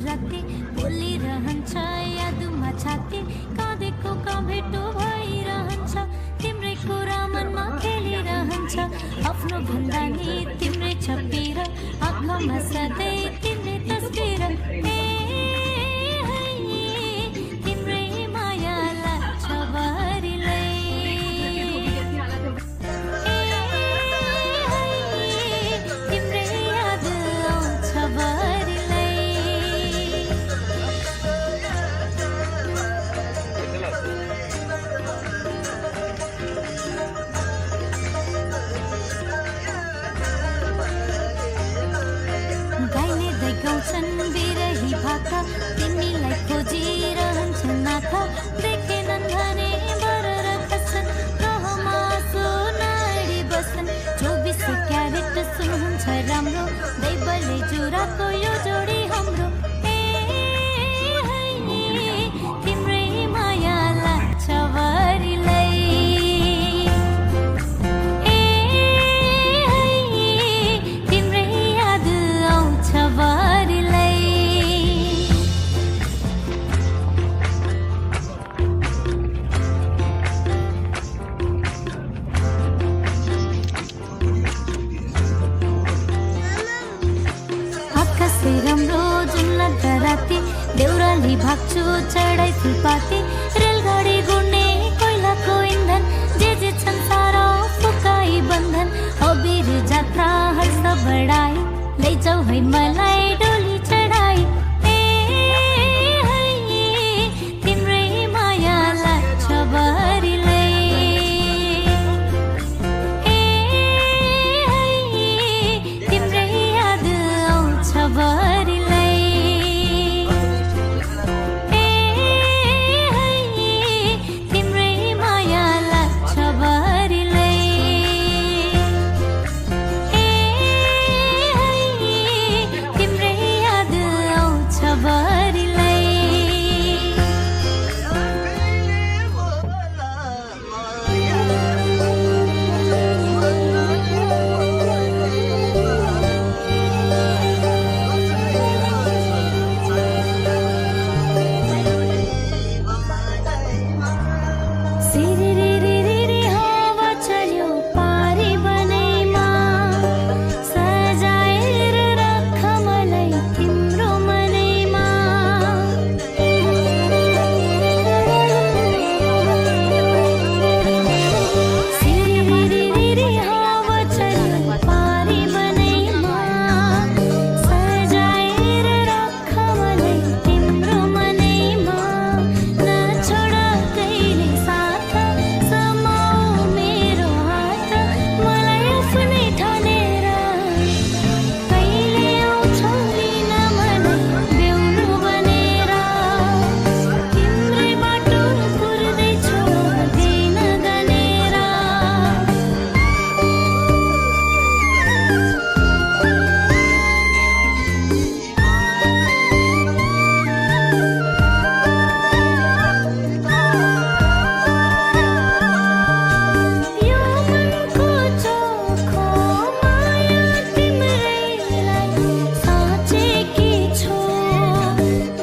राति बोलिरहन्छ यादमा छाती काँधेको भेटो भइरहन्छ तिम्रै कुरा मनमा खेलिरहन्छ आफ्नो भन्दा नि तिम्रै छपिर आँखामा सधैँ तिम्रै तस्बिर तिम्रै माया लाग्छ भरिलै तिम्रै याद आउँछ भरिलै गाईले गाउँछन् बिरही भाका तिमीलाई खोजिरहन्छन् आँखा देखेनन् भने बरर खस्छन् कहमा सोनाडी बस्छन् 24 क्यारेट सुन हुन्छ राम्रो दैवले जुराको यो जोडी हाम्रो तिम्रै माया लाग्छ भरिलै तिम्रै याद आउँछ भरिलै आकाशै राम्रो जुन लाग्दा राति देउराली भाग्छु चढाइ फुलपाती रेलगाडी गुड्ने कोइलाको इन्धन जे छन् सारा फुकाई बन्धन अबिर जात्रा हर्ष बढाई लैजाऊ है मलाई डोली चढाई तिम्रै माया लाग्छ भरिलै तिम्रै याद आउँछ भरिलै तिम्रै माया लाग्छ भरिलै तिम्रै याद आउँछ भरिलै सिरिरिरिरिरि हावा चल्यो पारी बनैमा सजाएर राख मलाई तिम्रो मनैमा सिरिरिरिरि हावा चल्यो पारी बनैमा सजाएर राख मलाई तिम्रो मनैमा नछोड कहिले साथ समाऊ मेरो हात मलाई आफ्नै ठानेर कहिले आउँछौ लिन मलाई बेउनु बनेर तिम्रै बाटो कुर्दैछु दिन गनेर यो मनको चोखो माया तिम्रैलाई साँचेकी छु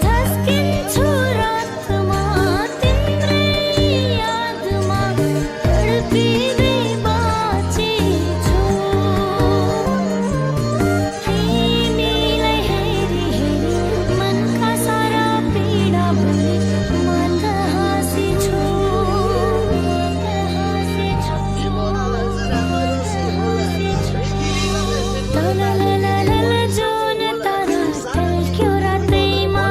झस्किन्छु रातमा तिम्रै यादमा तडपिँदै बाँचेछु तिमीलाई हेरी हेरी मनका सारा पीडा भुली म त हाँसेछु जुन तारा ढल्क्यो रातैमा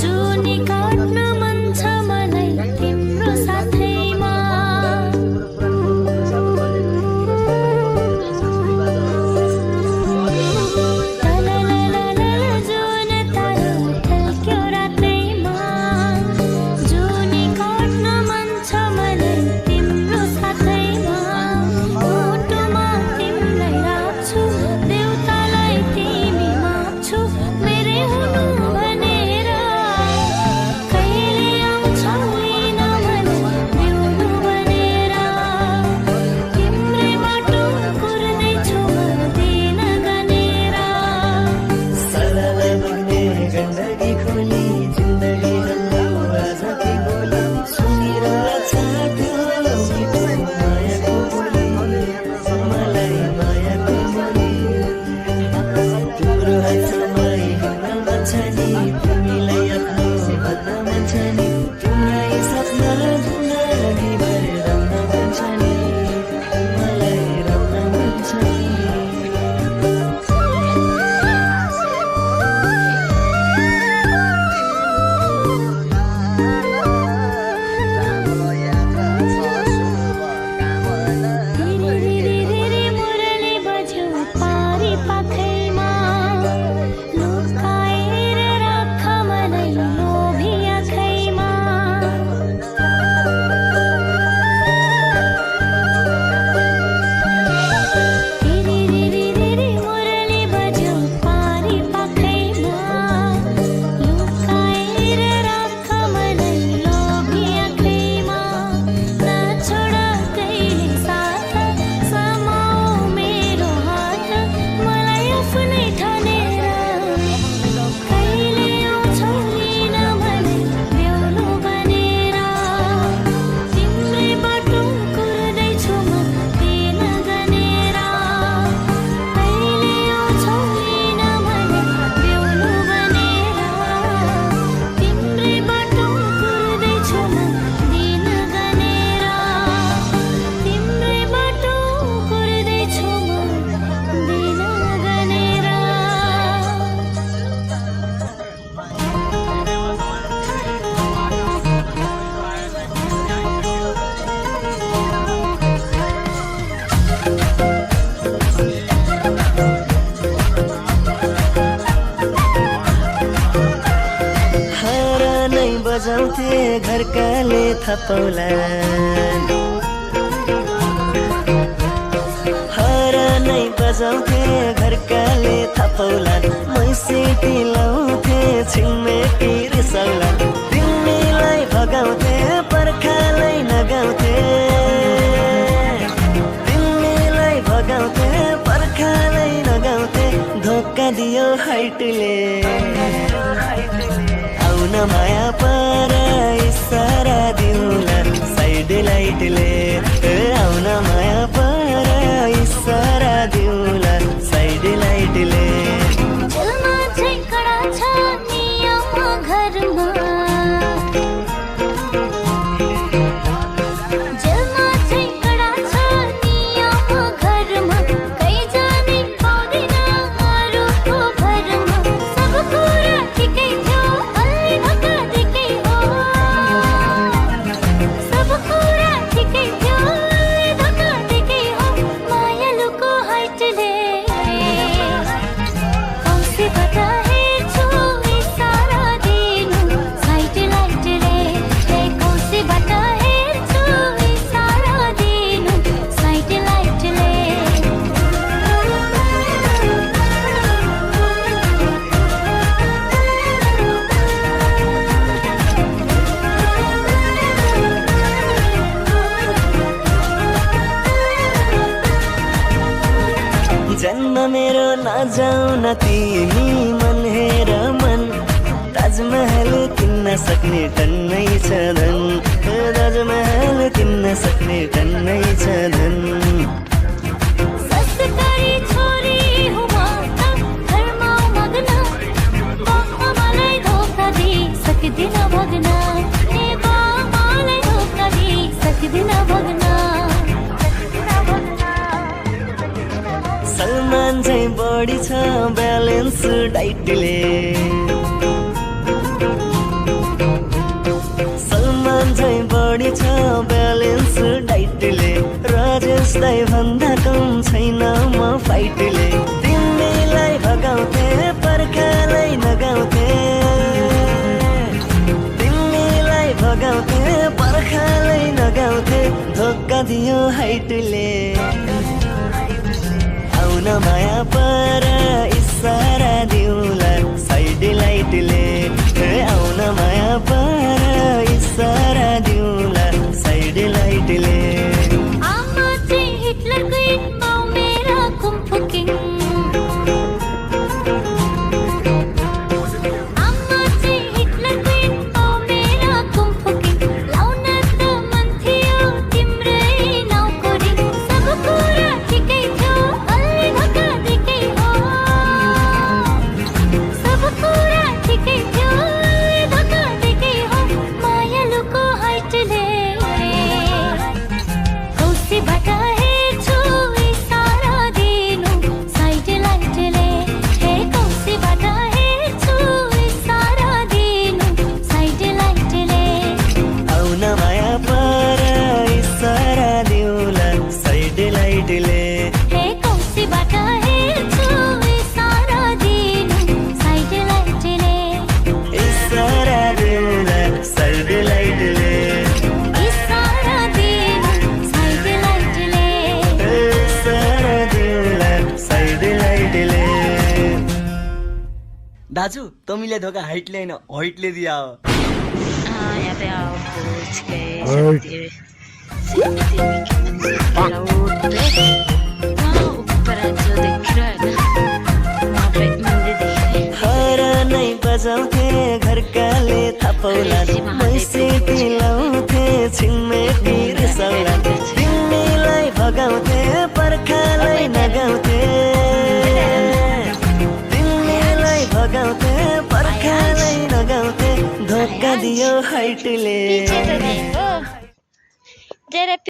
जुनी काट्न मन छ मलाई तिम्रो साथैमा जुन तारा ढल्क्यो रातैमा जुनी काट्न मन छ मलाई तिम्रो साथैमा मुटुमा तिमीलाई राख्छु बजाउँथे घरकाले थपौलान हरानै बजाउँथे घरकाले थपौलान मै सिटी लाउँथे छिमेकी रिसाउलान तिमीलाई भगाउँथे पर्खालै नगाउँथे तिमीलाई भगाउँथे पर्खालै नगाउँथे धोका दियो हाइटले आउन माया पर इसारा दिउला साइड लाइटले आउन माया पर इसारा दिउला साइड लाइटले जलमा चाहिँ कडा छ नियम घरमा जलमा चाहिँ कडा छ नियम घरमा कहीँ जाने पाउँदैन अरूको भरमा सब कुरा ठिकै थियो अलि धक्का दिकै हो सब कुरा ठिकै थियो अलि धक्का दिकै हो मायालुको हाइटले औँसीबाट हेर्छु इसारा दिनु साइड लाइटले औँसीबाट हेर्छु इसारा दिनु साइड लाइटले जन्म मेरो नजाऊ न तिमी मन हेर मन ताजमहल किन्न सक्ने टन्नै छ धन ताजमहल किन्न सक्ने टन्नै छ धन संस्कारी छोरी हुँ म त घरमा मग्न बाबालाई धोका दिई सक्दिन भग्न ए बाबालाई धोका दिई सक्दिन भग्न सलमान चाहिँ बढी छ ब्यालेन्स डाइटले सलमान चाहिँ बढी छ ब्यालेन्स डाइटले राजेशलाई भन्दा कम छैन म फाइटले तिमीलाई भगाउँथे पर्खालै नगाउँथे तिमीलाई भगाउँथे पर्खालै नगाउँथे धोका दियो हाइटले आउन माया पर इसारा दिउला साइड लाइटले आउन माया पर इसारा दिउला साइड लाइटले आमा चाहिँ हिटलरको इन्माउ मेरा कुम्फुकिङ आमा चाहिँ हिटलरको इन्माउ मेरा कुम्फुकिङ लाउन त मन थियो तिम्रै नाउँको रिङ सब कुरा ठिकै थियो अलि धक्का दिकै हो सब कुरा ठिकै थियो अलि धक्का दिकै हो मायालुको हाइटले औँसीबाट हेर्छु इसारा दिनु साइड लाइटले औँसीबाट हेर्छु इसारा दिनु साइड लाइटले आउन माया पर इसारा दिउला साइड लाइटले औँसीबाट हेर्छु इसारा दिनु साइड लाइटले इसारा दिउला साइड लाइटले इसारा दिनु साइड लाइटले इसारा दिउला साइड लाइटले दाजु तमीले धोका हाइटले हैन हाइटले दिया हो 要不要不给小弟小弟